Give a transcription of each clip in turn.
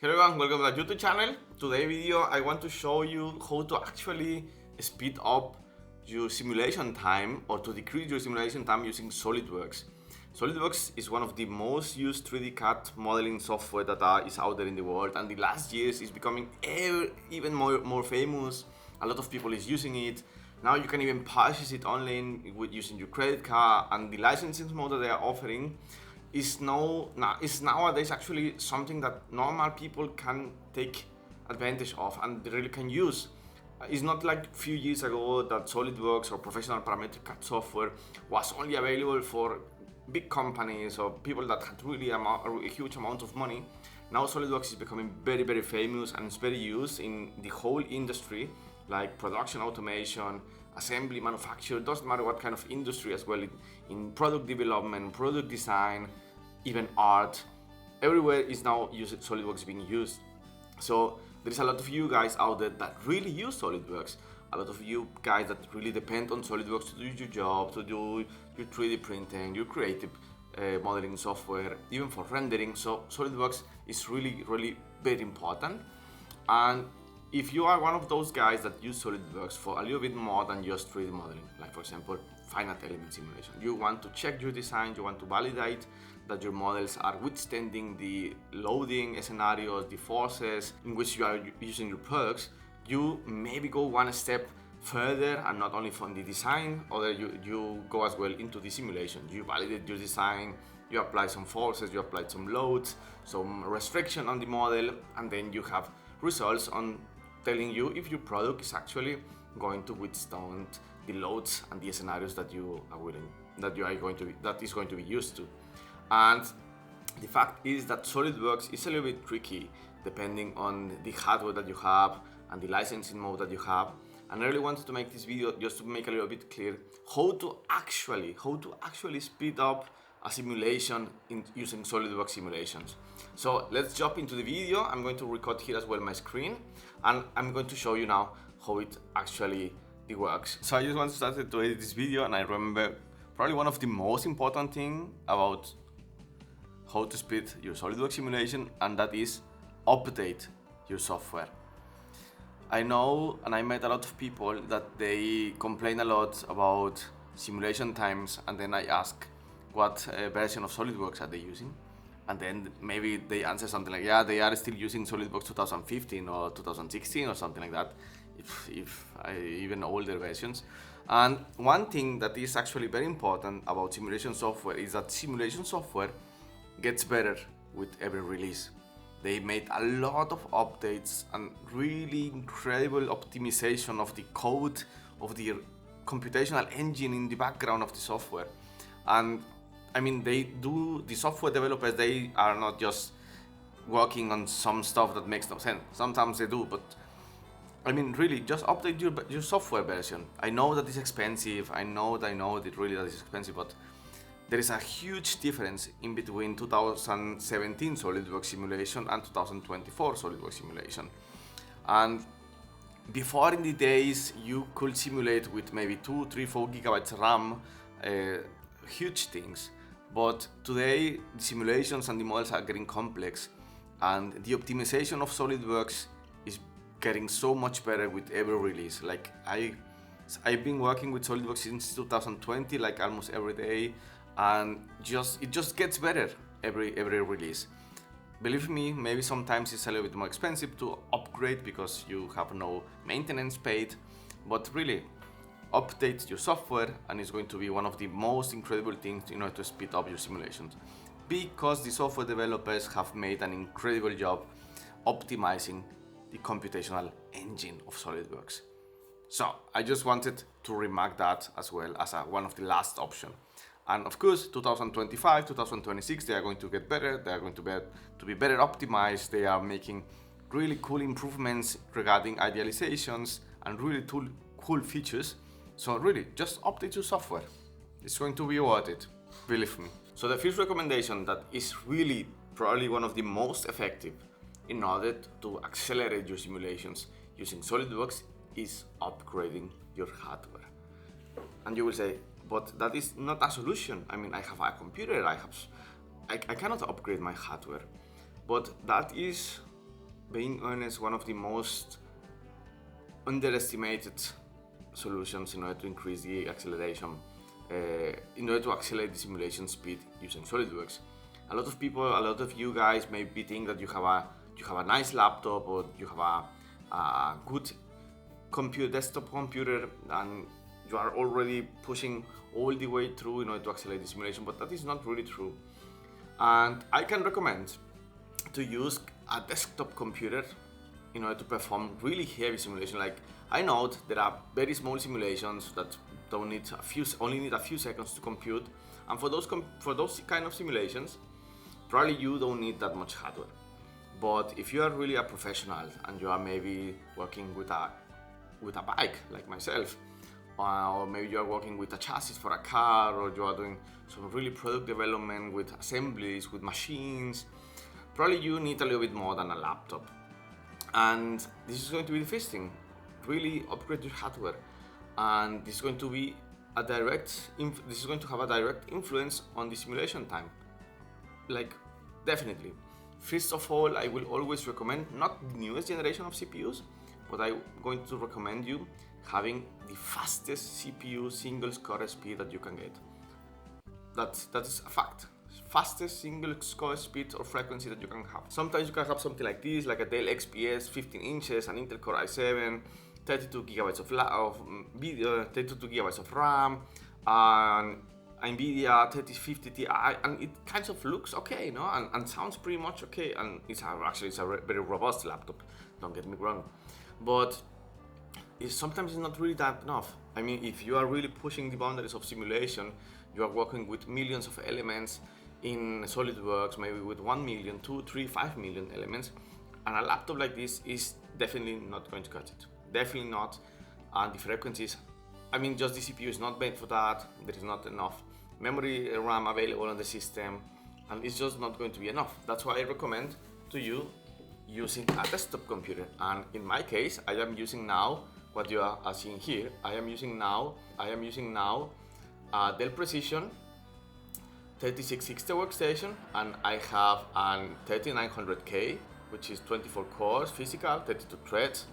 Hello everyone, welcome to the YouTube channel. Today video I want to show you how to actually speed up your simulation time or to decrease your simulation time using Solidworks. Solidworks is one of the most used 3D CAD modeling software that is out there in the world, and the last years is becoming even more famous. A lot of people is using it. Now you can even purchase it online with using your credit card, and the licensing model they are offering is nowadays actually something that normal people can take advantage of and they really can use. It's not like a few years ago that SolidWorks or professional parametric CAD software was only available for big companies or people that had really a huge amount of money. Now SolidWorks is becoming very famous and it's very used in the whole industry, like production automation, assembly, manufacture, doesn't matter what kind of industry as well, in product development, product design, even art. Everywhere is now SolidWorks being used. So there's a lot of you guys out there that really use SolidWorks. A lot of you guys that really depend on SolidWorks to do your job, to do your 3D printing, your creative modeling software, even for rendering. So SolidWorks is really very important. And if you are one of those guys that use SolidWorks for a little bit more than just 3D modeling, like for example, finite element simulation, you want to check your design, you want to validate that your models are withstanding the loading scenarios, the forces in which you are using your products, you maybe go one step further and not only from the design, or you go as well into the simulation. You validate your design, you apply some forces, you apply some loads, some restriction on the model, and then you have results on telling you if your product is actually going to withstand the loads and the scenarios that is going to be used to. And the fact is that SolidWorks is a little bit tricky depending on the hardware that you have and the licensing mode that you have. And I really wanted to make this video just to make a little bit clear how to actually speed up a simulation using SolidWorks simulations. So let's jump into the video. I'm going to record here as well my screen, and I'm going to show you now how it actually works. So I just want to start to edit this video, and I remember probably one of the most important thing about how to speed your SolidWorks simulation, and that is update your software. I know, and I met a lot of people that they complain a lot about simulation times, and then I ask what version of SolidWorks are they using, and then maybe they answer something like, yeah, they are still using SolidWorks 2015 or 2016 or something like that, even older versions. And one thing that is actually very important about simulation software is that simulation software gets better with every release. They made a lot of updates and really incredible optimization of the code, of the computational engine in the background of the software. And I mean, the software developers, they are not just working on some stuff that makes no sense. Sometimes they do, but I mean, really, just update your software version. I know that it's expensive. I know that is expensive, but there is a huge difference in between 2017 SolidWorks simulation and 2024 SolidWorks simulation. And before, in the days, you could simulate with maybe 2, 3, 4 gigabytes RAM, huge things. But today, the simulations and the models are getting complex, and the optimization of SolidWorks is getting so much better with every release. Like I've been working with SolidWorks since 2020, like almost every day, and it just gets better every release. Believe me, maybe sometimes it's a little bit more expensive to upgrade because you have no maintenance paid, but really, update your software and it's going to be one of the most incredible things in order to speed up your simulations, because the software developers have made an incredible job optimizing the computational engine of SolidWorks. So I just wanted to remark that as well as one of the last option. And of course, 2025, 2026, they are going to get better. They are going to be better optimized. They are making really cool improvements regarding idealizations and really cool features. So really, just update your software. It's going to be worth it, believe me. So the first recommendation that is really probably one of the most effective in order to accelerate your simulations using SolidWorks is upgrading your hardware. And you will say, but that is not a solution. I mean, I have a computer, I cannot upgrade my hardware. But that is being honest, one of the most underestimated solutions in order to increase the acceleration, in order to accelerate the simulation speed using SolidWorks. A lot of people, a lot of you guys maybe think that you have a nice laptop or you have a good desktop computer, and you are already pushing all the way through in order to accelerate the simulation, but that is not really true. And I can recommend to use a desktop computer in order to perform really heavy simulation. Like, I know there are very small simulations that don't need only need a few seconds to compute, and for those kind of simulations, probably you don't need that much hardware. But if you are really a professional and you are maybe working with a bike like myself, or maybe you are working with a chassis for a car, or you are doing some really product development with assemblies, with machines, probably you need a little bit more than a laptop. And this is going to be the first thing. Really upgrade your hardware, and this is going to be this is going to have a direct influence on the simulation time. Like, definitely. First of all, I will always recommend not the newest generation of CPUs, but I'm going to recommend you having the fastest CPU single core speed that you can get. That is a fact. Fastest single core speed or frequency that you can have. Sometimes you can have something like this, like a Dell XPS 15 inches, an Intel Core i7, 32 gigabytes of video, 32 gigabytes of RAM, and NVIDIA 3050 Ti, and it kind of looks okay, no? And sounds pretty much okay, and it's a very robust laptop, don't get me wrong. But sometimes it's not really that enough. I mean, if you are really pushing the boundaries of simulation, you are working with millions of elements in SolidWorks, maybe with 1 million, 2, 3, 5 million elements, and a laptop like this is definitely not going to cut it. Definitely not. And the frequencies, I mean, just the CPU is not made for that. There is not enough memory RAM available on the system, and it's just not going to be enough. That's why I recommend to you using a desktop computer. And in my case, I am using now what you are seeing here. I am using now Dell Precision 3660 workstation, and I have an 3900K, which is 24 cores physical, 32 threads,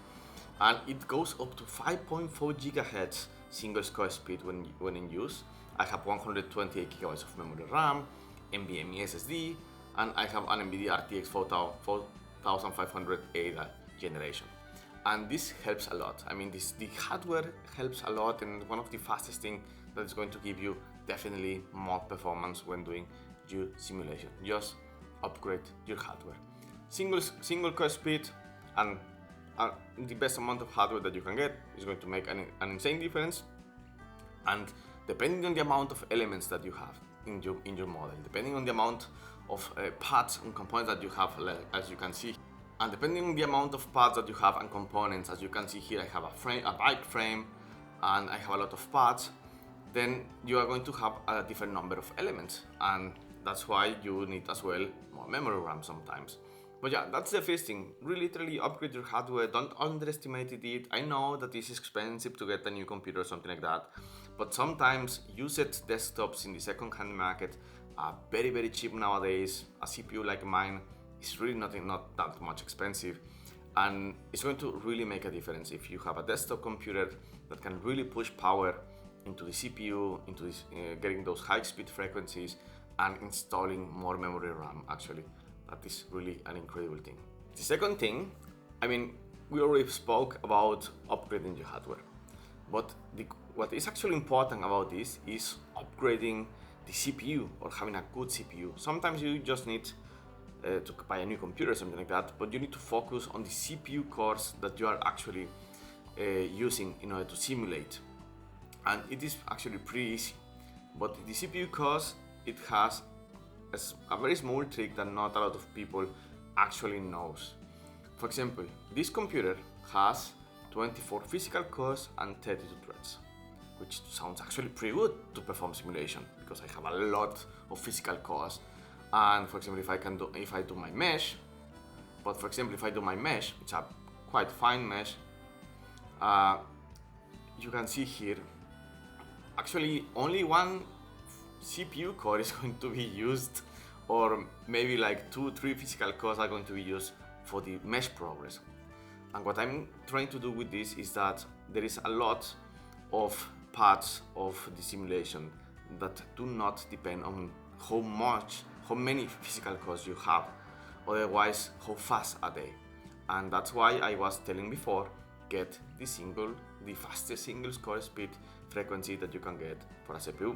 and it goes up to 5.4 gigahertz single core speed when in use. I have 128 gigabytes of memory RAM, NVMe SSD, and I have an NVIDIA RTX 4500 ADA generation. And this helps a lot. I mean, the hardware helps a lot, and one of the fastest things that is going to give you definitely more performance when doing your simulation. Just upgrade your hardware. Single core speed and the best amount of hardware that you can get is going to make an insane difference. And depending on the amount of elements that you have in your model, depending on the amount of parts and components that you have, as you can see, and depending on the amount of parts that you have and components, as you can see here, I have a bike frame, and I have a lot of parts. Then you are going to have a different number of elements, and that's why you need as well more memory RAM sometimes. But yeah, that's the first thing. Really, literally upgrade your hardware. Don't underestimate it. I know that it's expensive to get a new computer or something like that, but sometimes used desktops in the second-hand market are very, very cheap nowadays. A CPU like mine is really not that much expensive, and it's going to really make a difference if you have a desktop computer that can really push power into the CPU, into this, getting those high-speed frequencies, and installing more memory RAM. Actually, that is really an incredible thing. The second thing, I mean, we already spoke about upgrading your hardware, but what is actually important about this is upgrading the CPU or having a good CPU. Sometimes you just need to buy a new computer or something like that, but you need to focus on the CPU cores that you are actually using in order to simulate. And it is actually pretty easy, but the CPU cores, it has a very small trick that not a lot of people actually knows. For example, this computer has 24 physical cores and 32 threads, which sounds actually pretty good to perform simulation because I have a lot of physical cores. And for example, if I do my mesh, it's a quite fine mesh. You can see here, actually only one CPU core is going to be used, or maybe like 2-3 physical cores are going to be used for the mesh progress. And what I'm trying to do with this is that there is a lot of parts of the simulation that do not depend on how many physical cores you have, otherwise how fast are they. And that's why I was telling before, get the fastest single core speed frequency that you can get for a CPU.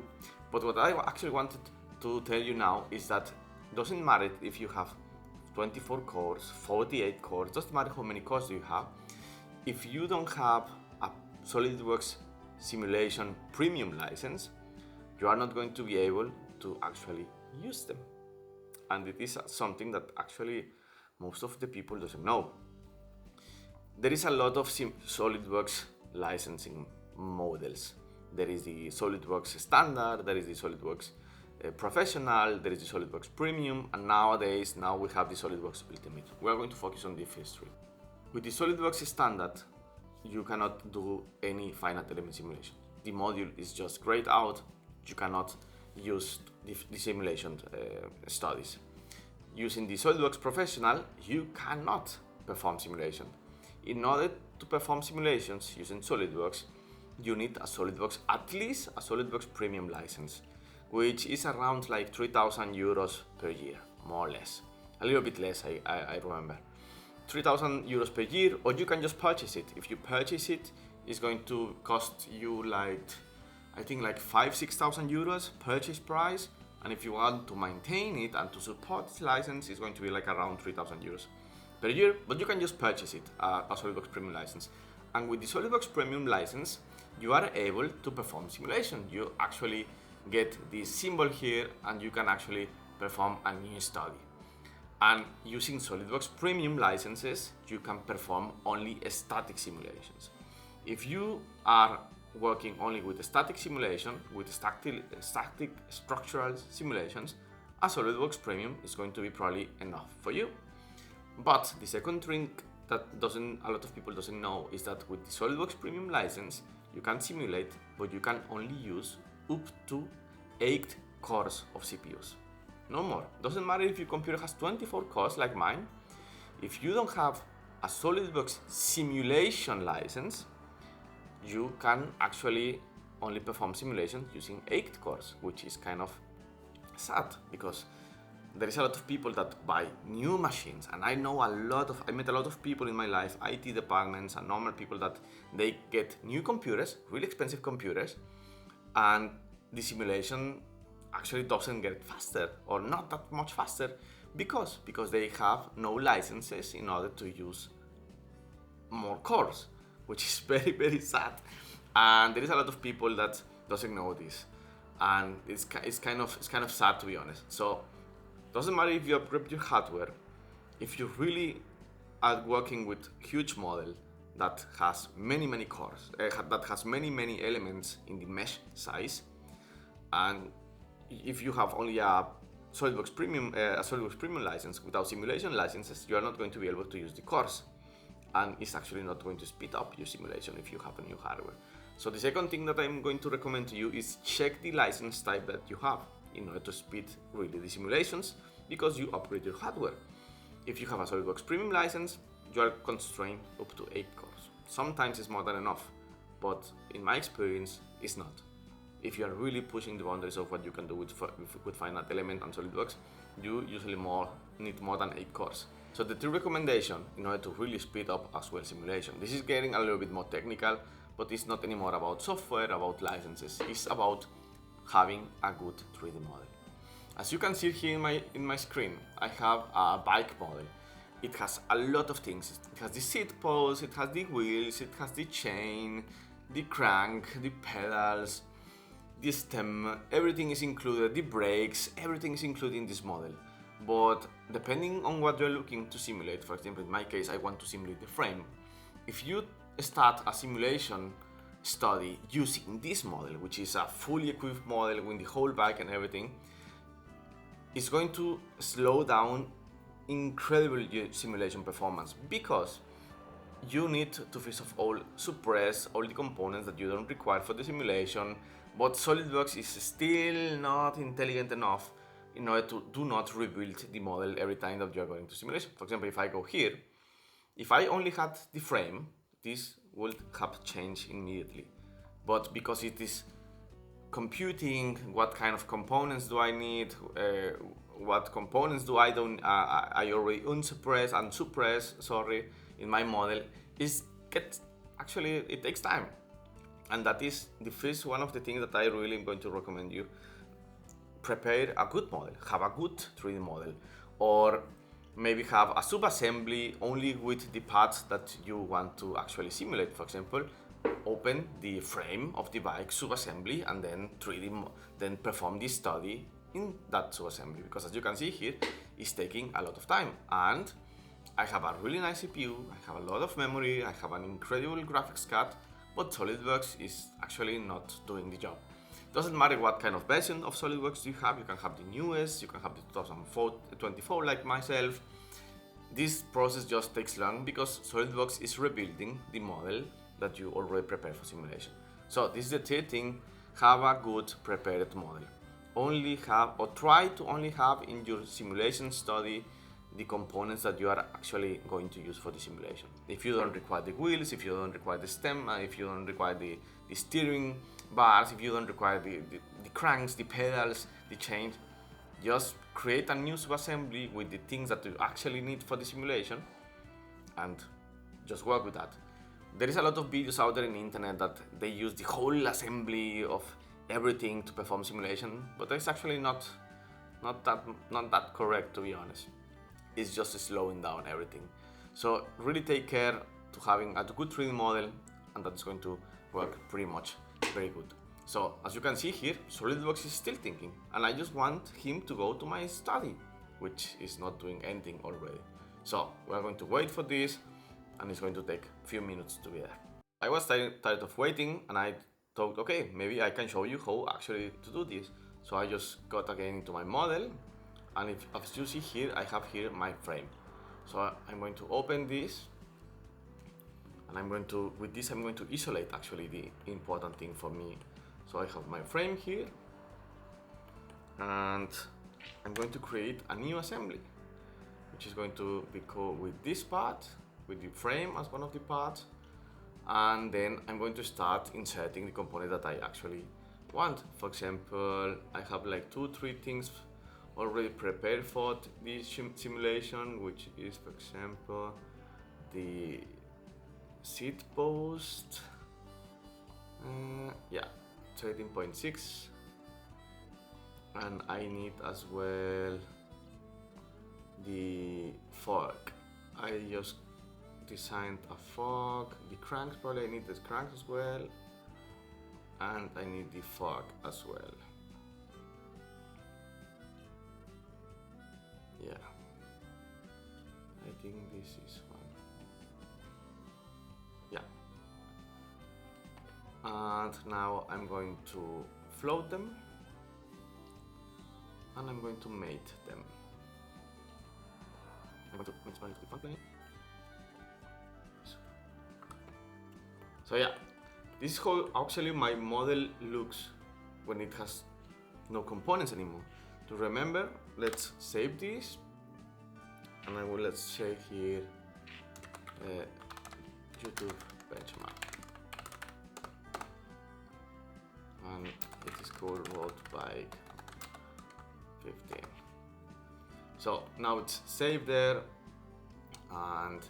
But what I actually wanted to tell you now is that it doesn't matter if you have 24 cores, 48 cores, doesn't matter how many cores you have. If you don't have a SolidWorks Simulation Premium license, you are not going to be able to actually use them. And it is something that actually most of the people doesn't know. There is a lot of SolidWorks licensing models. There is the SolidWorks Standard, there is the SolidWorks Professional, there is the SolidWorks Premium, and now we have the SolidWorks Ultimate. We are going to focus on the first three. With the SolidWorks Standard, you cannot do any finite element simulation. The module is just grayed out. You cannot use the simulation studies. Using the SolidWorks Professional, you cannot perform simulation. In order to perform simulations using SolidWorks, you need at least a SolidWorks Premium license, which is around like 3,000 euros per year, more or less. A little bit less, I remember. 3,000 euros per year, or you can just purchase it. If you purchase it, it's going to cost you I think 5,000-6,000 euros purchase price. And if you want to maintain it and to support this license, it's going to be around 3,000 euros per year, but you can just purchase it, a SolidWorks Premium license. And with the SolidWorks Premium license, you are able to perform simulation. You actually get this symbol here, and you can actually perform a new study. And using SolidWorks Premium licenses, you can perform only static simulations. If you are working only with a static simulation, with static structural simulations, a SolidWorks Premium is going to be probably enough for you. But the second thing that a lot of people doesn't know is that with the SolidWorks Premium license, you can simulate, but you can only use up to 8 cores of CPUs. No more. Doesn't matter if your computer has 24 cores like mine. If you don't have a SolidWorks Simulation license, you can actually only perform simulations using 8 cores, which is kind of sad, because there is a lot of people that buy new machines, and I met a lot of people in my life, IT departments and normal people, that they get new computers, really expensive computers, and the simulation actually doesn't get faster, or not that much faster, because they have no licenses in order to use more cores, which is very, very sad. And there is a lot of people that doesn't know this, and it's kind of sad, to be honest. So doesn't matter if you upgrade your hardware, if you really are working with huge model that has many cores, that has many elements in the mesh size, and if you have only a SolidWorks Premium license without simulation licenses, you are not going to be able to use the cores, and it's actually not going to speed up your simulation if you have a new hardware. So the second thing that I'm going to recommend to you is check the license type that you have in order to speed really the simulations, because you upgrade your hardware. If you have a SolidWorks Premium license, you are constrained up to 8 cores. Sometimes it's more than enough, but in my experience, it's not. If you are really pushing the boundaries of what you can do with finite element and SolidWorks, you usually need more than 8 cores. So the 3 recommendation in order to really speed up as well simulation. This is getting a little bit more technical, but it's not anymore about software, about licenses. It's about having a good 3D model. As you can see here in my screen, I have a bike model. It has a lot of things. It has the seat post, it has the wheels, it has the chain, the crank, the pedals, the stem, everything is included, the brakes, everything is included in this model. But depending on what you're looking to simulate, for example, in my case, I want to simulate the frame. If you start a simulation study using this model, which is a fully equipped model with the whole bike and everything, it's going to slow down incredible simulation performance, because you need to first of all suppress all the components that you don't require for the simulation. But SolidWorks is still not intelligent enough in order to do not rebuild the model every time that you are going to simulation. For example, if I go here, if I only had the frame, this would have changed immediately. But because it is computing what kind of components do I need, what components do I already unsuppress and suppress, in my model, actually it takes time. And that is the first one of the things that I really am going to recommend you. Prepare a good model, have a good 3D model, or maybe have a subassembly only with the parts that you want to actually simulate. For example, open the frame of the bike subassembly and then then perform this study in that subassembly, because as you can see here, it's taking a lot of time. And I have a really nice CPU, I have a lot of memory, I have an incredible graphics card, but SolidWorks is actually not doing the job. Doesn't matter what kind of version of SolidWorks you have can have the newest, you can have the 2024 like myself. This process just takes long because SolidWorks is rebuilding the model that you already prepared for simulation. So this is the third thing, have a good prepared model. Try to only have in your simulation study the components that you are actually going to use for the simulation. If you don't require the wheels, if you don't require the stem, if you don't require the steering bars, if you don't require the cranks, the pedals, the chains, just create a new subassembly with the things that you actually need for the simulation and just work with that. There is a lot of videos out there in the internet that they use the whole assembly of everything to perform simulation, but it's actually not that correct, to be honest. It's just slowing down everything. So really take care to having a good 3D model, and that's going to work pretty much very good. So as you can see here, SolidWorks is still thinking, and I just want him to go to my study, which is not doing anything already. So we're going to wait for this, and it's going to take a few minutes to be there. I was tired of waiting, and I thought, okay, maybe I can show you how actually to do this. So I just got again into my model, and as you see here, I have here my frame. So I'm going to open this, and with this I'm going to isolate actually the important thing for me. So I have my frame here, and I'm going to create a new assembly, which is going to be called with this part, with the frame as one of the parts, and then I'm going to start inserting the component that I actually want. For example, I have like 2-3 things already prepared for this simulation, which is, for example, the seat post, 13.6, and I need as well the fork. I just designed a fork, the cranks, probably I need the cranks as well, and I need the fork as well. Yeah, I think this is one. Yeah, and now I'm going to float them, and I'm going to mate them. I'm going to mix my the front plane. So yeah, this is how actually my model looks when it has no components anymore. To remember, let's save this, and let's say here YouTube benchmark, and it is called road bike 15. So now it's saved there, and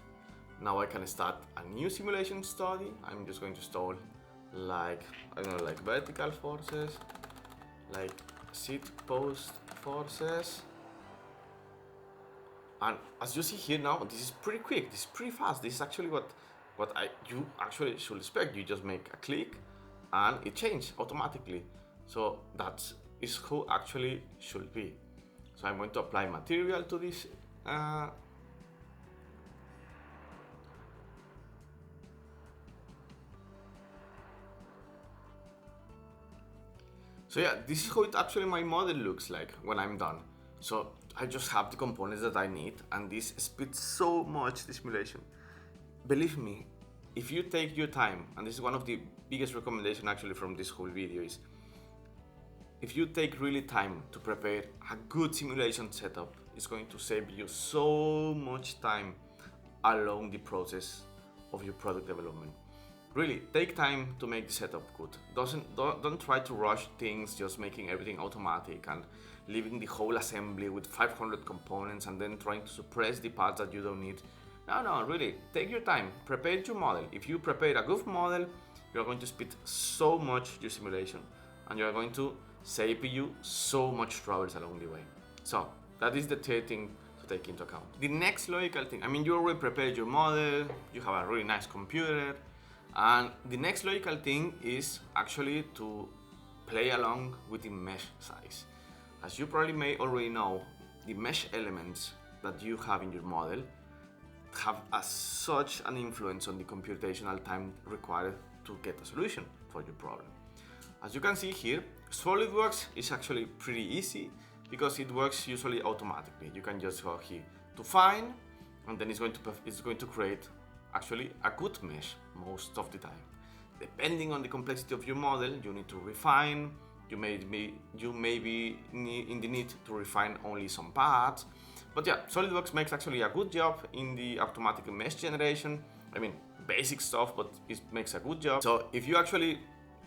now I can start a new simulation study. I'm just going to install like vertical forces, like seat post forces, and as you see here now, this is pretty quick, this is pretty fast. This is actually what you actually should expect. You just make a click and it changes automatically. So that is how actually should be. So I'm going to apply material to this so yeah, this is how my model looks like when I'm done. So I just have the components that I need, and this speeds so much the simulation. Believe me, if you take your time, and this is one of the biggest recommendations actually from this whole video, is if you take really time to prepare a good simulation setup, it's going to save you so much time along the process of your product development. Really, take time to make the setup good. Don't try to rush things, just making everything automatic and leaving the whole assembly with 500 components and then trying to suppress the parts that you don't need. No, really, take your time, prepare your model. If you prepare a good model, you're going to speed so much your simulation and you're going to save you so much troubles along the way. So that is the third thing to take into account. The next logical thing, I mean, you already prepared your model, you have a really nice computer, and the next logical thing is actually to play along with the mesh size. As you probably may already know, the mesh elements that you have in your model have such an influence on the computational time required to get a solution for your problem. As you can see here, Solidworks is actually pretty easy because it works usually automatically. You can just go here to find, and then it's going to create actually a good mesh most of the time. Depending on the complexity of your model, you need to refine. You may be in the need to refine only some parts. But yeah, SolidWorks makes actually a good job in the automatic mesh generation. I mean, basic stuff, but it makes a good job. So if you actually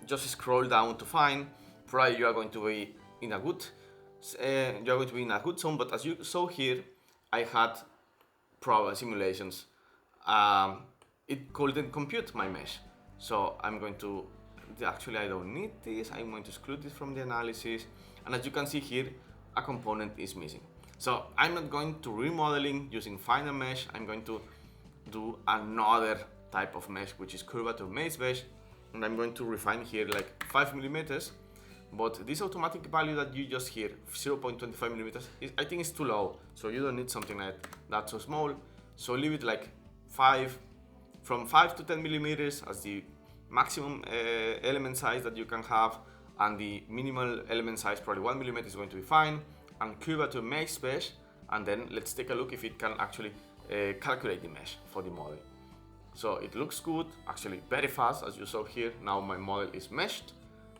just scroll down to find, probably you are going to be in a good zone. But as you saw here, I had problem simulations. It couldn't compute my mesh. So I'm going to, actually I don't need this, I'm going to exclude this from the analysis. And as you can see here, a component is missing. So I'm not going to remodeling using finer mesh, I'm going to do another type of mesh, which is curvature maze mesh. And I'm going to refine here like 5 millimeters. But this automatic value that you just hear, 0.25 millimeters, I think is too low. So you don't need something like that so small. So leave it like from 5 to 10 millimeters as the maximum element size that you can have, and the minimal element size, probably 1 millimeter, is going to be fine. And curvature mesh mesh, and then let's take a look if it can actually calculate the mesh for the model. So it looks good, actually very fast, as you saw here. Now my model is meshed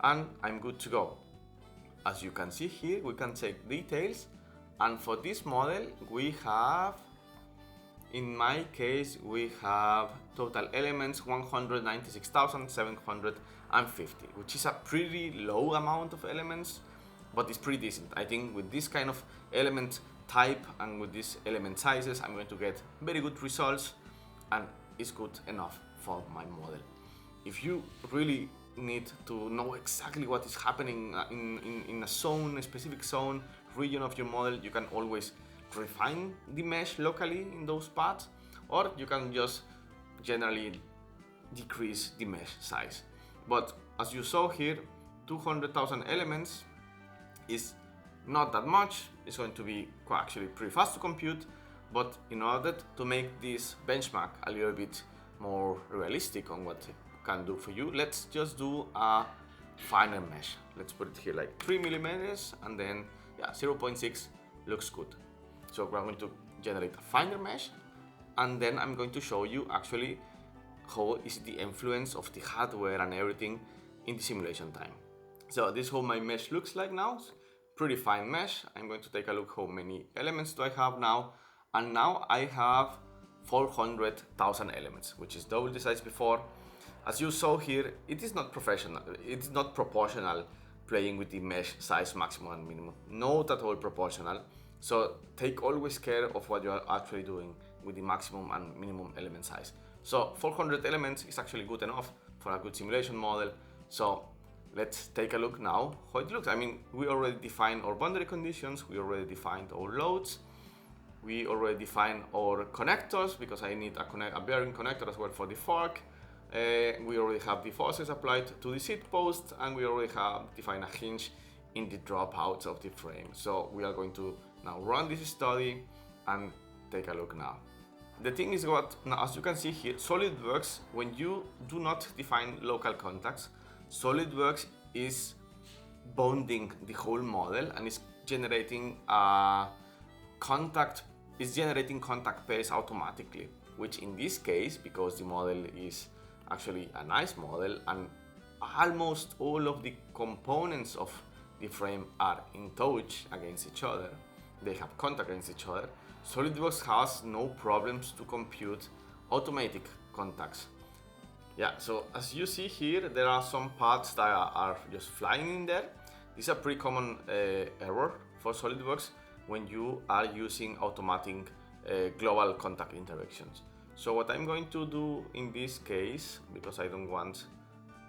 and I'm good to go. As you can see here, we can check details, and for this model we have, in my case, we have total elements 196,750, which is a pretty low amount of elements, but it's pretty decent. I think with this kind of element type and with these element sizes, I'm going to get very good results, and it's good enough for my model. If you really need to know exactly what is happening in a zone, a specific zone, region of your model, you can always refine the mesh locally in those parts, or you can just generally decrease the mesh size. But as you saw here, 200,000 elements is not that much. It's going to be actually pretty fast to compute, but in order to make this benchmark a little bit more realistic on what it can do for you, let's just do a finer mesh. Let's put it here like 3 millimeters, and then 0.6 looks good. So we're going to generate a finer mesh, and then I'm going to show you actually how is the influence of the hardware and everything in the simulation time. So this is how my mesh looks like now. Pretty fine mesh. I'm going to take a look how many elements do I have now, and now I have 400,000 elements, which is double the size before. As you saw here, it is not professional. It's not proportional playing with the mesh size maximum and minimum. Not at all proportional. So take always care of what you are actually doing with the maximum and minimum element size. So 400 elements is actually good enough for a good simulation model. So let's take a look now how it looks. I mean, we already defined our boundary conditions, we already defined our loads, we already defined our connectors, because I need a bearing connector as well for the fork. We already have the forces applied to the seat post, and we already have defined a hinge in the dropouts of the frame. So we are going to now run this study and take a look now. The thing is, now, as you can see here, SolidWorks, when you do not define local contacts, SolidWorks is bounding the whole model and is generating contact pairs automatically, which in this case, because the model is actually a nice model and almost all of the components of the frame are in touch against each other, they have contact against each other, Solidworks has no problems to compute automatic contacts. Yeah, so as you see here, there are some paths that are just flying in there. This is a pretty common error for Solidworks when you are using automatic global contact interactions. So what I'm going to do in this case, because I don't want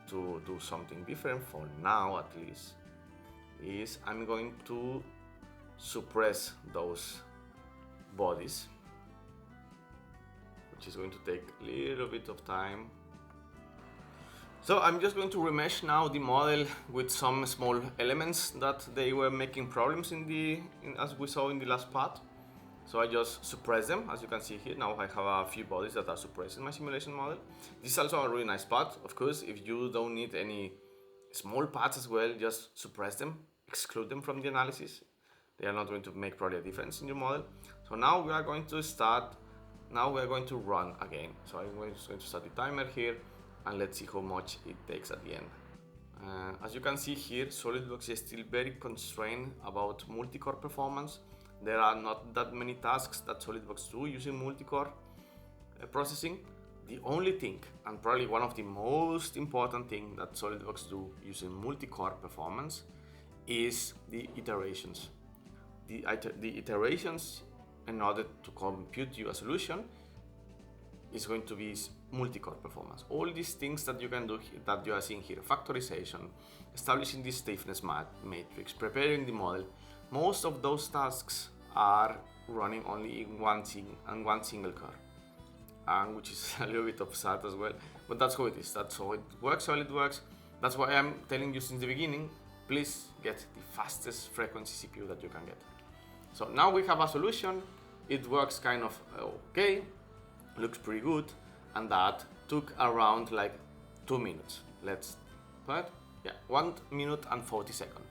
to do something different for now at least, is I'm going to suppress those bodies, which is going to take a little bit of time. So I'm just going to remesh now the model with some small elements that they were making problems as we saw in the last part. So I just suppress them. As you can see here, now I have a few bodies that are suppressed in my simulation model. This is also a really nice part. Of course, if you don't need any small parts as well, just suppress them, exclude them from the analysis. They are not going to make probably a difference in your model. So now we are going to start. Now we are going to run again. So I'm just going to start the timer here, and let's see how much it takes at the end. As you can see here, Solidworks is still very constrained about multi-core performance. There are not that many tasks that Solidworks do using multi-core processing. The only thing, and probably one of the most important things that Solidworks do using multi-core performance, is the iterations. The iterations, in order to compute you a solution, is going to be multi-core performance. All these things that you can do here, that you are seeing here, factorization, establishing the stiffness matrix, preparing the model, most of those tasks are running only in one single core, which is a little bit of sad as well, but that's how it is. That's how it works. Solidworks. That's why I'm telling you since the beginning, please get the fastest frequency CPU that you can get. So now we have a solution. It works kind of okay, looks pretty good, and that took around like 2 minutes. Let's put, 1 minute and 40 seconds.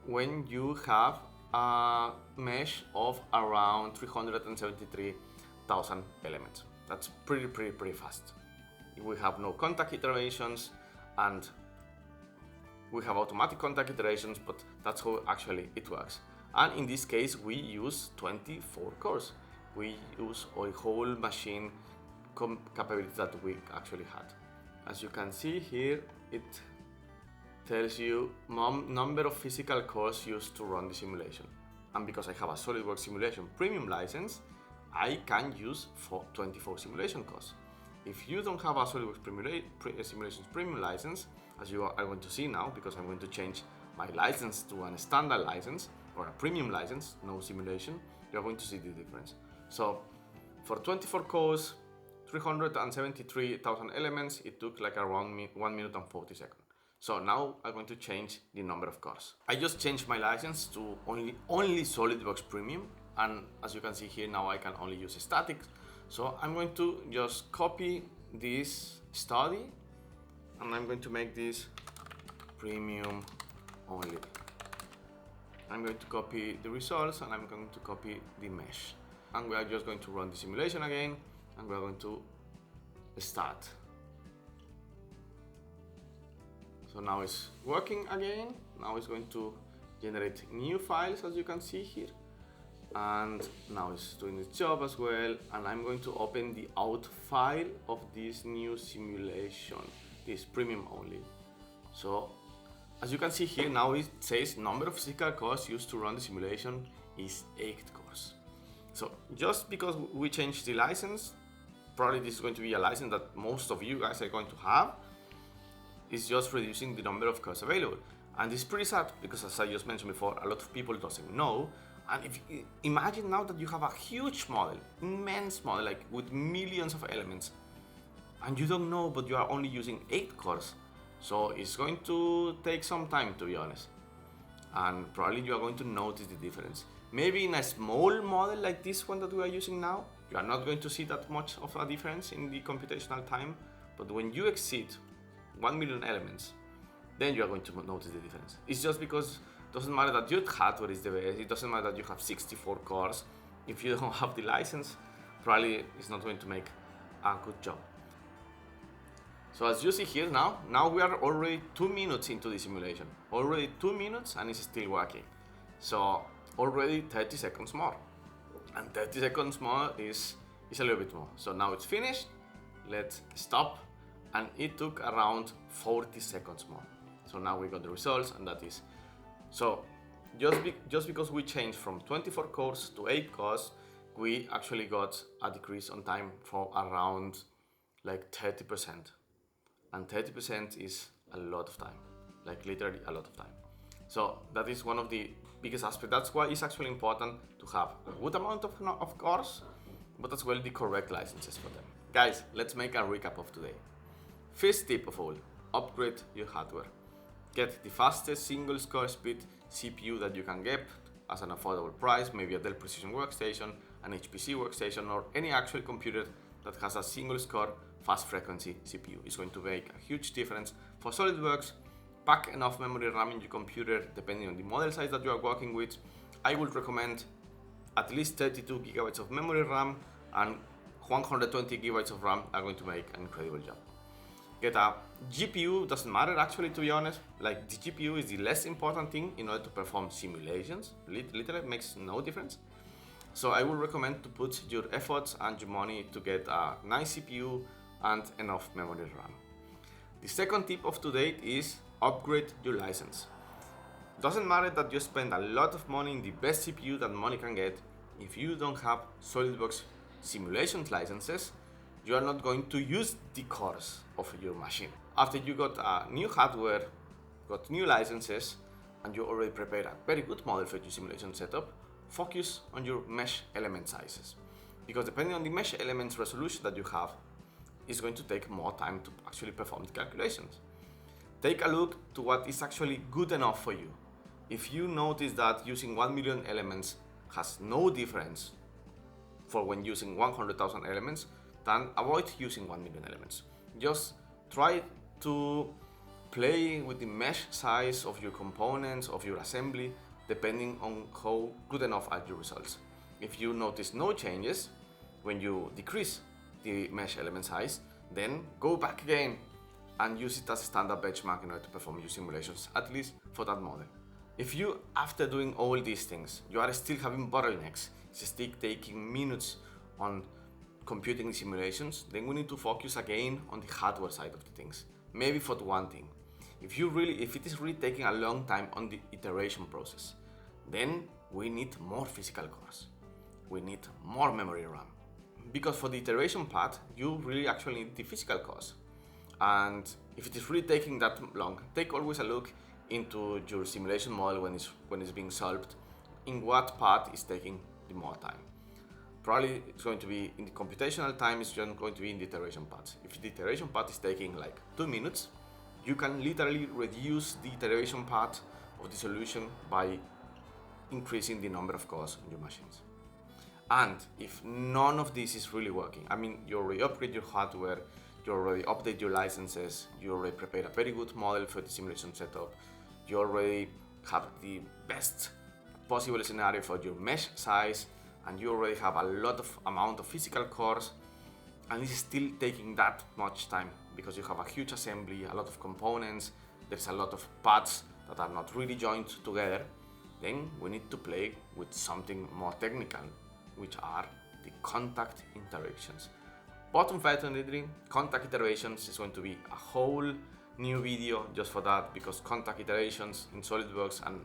When you have a mesh of around 373,000 elements. That's pretty fast. We have no contact iterations, and we have automatic contact iterations, but that's how actually it works. And in this case, we use 24 cores. We use a whole machine capability that we actually had. As you can see here, it tells you number of physical cores used to run the simulation. And because I have a Solidworks Simulation Premium license, I can use 24 simulation cores. If you don't have a Solidworks Simulations Premium license, as you are going to see now, because I'm going to change my license to a standard license or a premium license, no simulation, you're going to see the difference. So for 24 cores, 373,000 elements, it took like around 1 minute and 40 seconds. So now I'm going to change the number of cores. I just changed my license to only SolidWorks Premium, and as you can see here now I can only use statics. So I'm going to just copy this study, and I'm going to make this premium only. I'm going to copy the results, and I'm going to copy the mesh. And we are just going to run the simulation again, and we're going to start. So now it's working again. Now it's going to generate new files, as you can see here. And now it's doing its job as well. And I'm going to open the out file of this new simulation, this premium only. So as you can see here, now it says number of physical cores used to run the simulation is 8 cores. So just because we changed the license, probably this is going to be a license that most of you guys are going to have. It's just reducing the number of cores available. And it's pretty sad because, as I just mentioned before, a lot of people doesn't know. And if you imagine now that you have a huge model, immense model, like with millions of elements, and you don't know, but you are only using 8 cores. So it's going to take some time, to be honest. And probably you are going to notice the difference. Maybe in a small model like this one that we are using now, you are not going to see that much of a difference in the computational time. But when you exceed 1 million elements, then you are going to notice the difference. It's just because it doesn't matter that your hardware is the best, it doesn't matter that you have 64 cores. If you don't have the license, probably it's not going to make a good job. So as you see here now we are already 2 minutes into the simulation. Already 2 minutes and it's still working. So already 30 seconds more. And 30 seconds more is a little bit more. So now it's finished. Let's stop. And it took around 40 seconds more. So now we got the results, and that is. So just because we changed from 24 cores to 8 cores, we actually got a decrease on time for around like 30%. And 30% is a lot of time, like literally a lot of time. So that is one of the biggest aspects. That's why it's actually important to have a good amount of cores, but as well the correct licenses for them. Guys, let's make a recap of today. First tip of all, upgrade your hardware. Get the fastest single core speed CPU that you can get as an affordable price, maybe a Dell Precision workstation, an HPC workstation, or any actual computer that has a single core fast frequency CPU. It's going to make a huge difference for Solidworks. Pack enough memory RAM in your computer depending on the model size that you are working with. I would recommend at least 32 gigabytes of memory RAM, and 120 gigabytes of RAM are going to make an incredible job. Get a GPU, doesn't matter actually, to be honest. Like, the GPU is the less important thing in order to perform simulations. Literally makes no difference. So I would recommend to put your efforts and your money to get a nice CPU and enough memory RAM. The second tip of today is upgrade your license. Doesn't matter that you spend a lot of money in the best CPU that money can get. If you don't have Solidworks Simulations licenses, you are not going to use the cores of your machine. After you got a new hardware, got new licenses, and you already prepared a very good model for your simulation setup, focus on your mesh element sizes. Because depending on the mesh elements resolution that you have, it's going to take more time to actually perform the calculations. Take a look to what is actually good enough for you. If you notice that using 1 million elements has no difference for when using 100,000 elements, then avoid using 1 million elements. Just try to play with the mesh size of your components, of your assembly, depending on how good enough are your results. If you notice no changes when you decrease the mesh element size, then go back again and use it as a standard benchmark in order to perform your simulations, at least for that model. If you, after doing all these things, you are still having bottlenecks, it's still taking minutes on computing simulations, then we need to focus again on the hardware side of the things. Maybe for one thing, if it is really taking a long time on the iteration process, then we need more physical cores. We need more memory RAM. Because for the iteration part, you really actually need the physical cores. And if it is really taking that long, take always a look into your simulation model when it's being solved, in what part is taking the more time. Probably it's going to be in the computational time, it's going to be in the iteration part. If the iteration part is taking like 2 minutes, you can literally reduce the iteration part of the solution by increasing the number of cores on your machines. And if none of this is really working, I mean, you already upgrade your hardware, you already update your licenses, you already prepared a very good model for the simulation setup, you already have the best possible scenario for your mesh size, and you already have a lot of amount of physical cores, and it's still taking that much time because you have a huge assembly, a lot of components, there's a lot of parts that are not really joined together, then we need to play with something more technical, which are the contact interactions. Bottom 523, contact iterations, is going to be a whole new video just for that, because contact iterations in SolidWorks and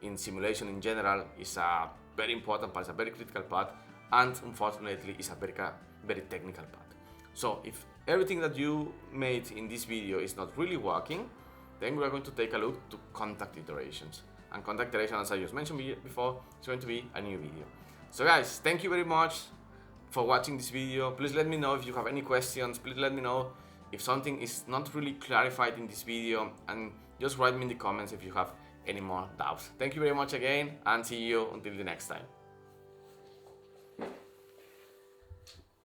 in simulation in general is a very important part, it's a very critical part, and unfortunately is a very technical part. So if everything that you made in this video is not really working, then we are going to take a look to contact iterations. And contact iterations, as I just mentioned before, is going to be a new video. So guys, thank you very much for watching this video. Please let me know if you have any questions. Please let me know if something is not really clarified in this video, and just write me in the comments if you have any more doubts. Thank you very much again, and see you until the next time.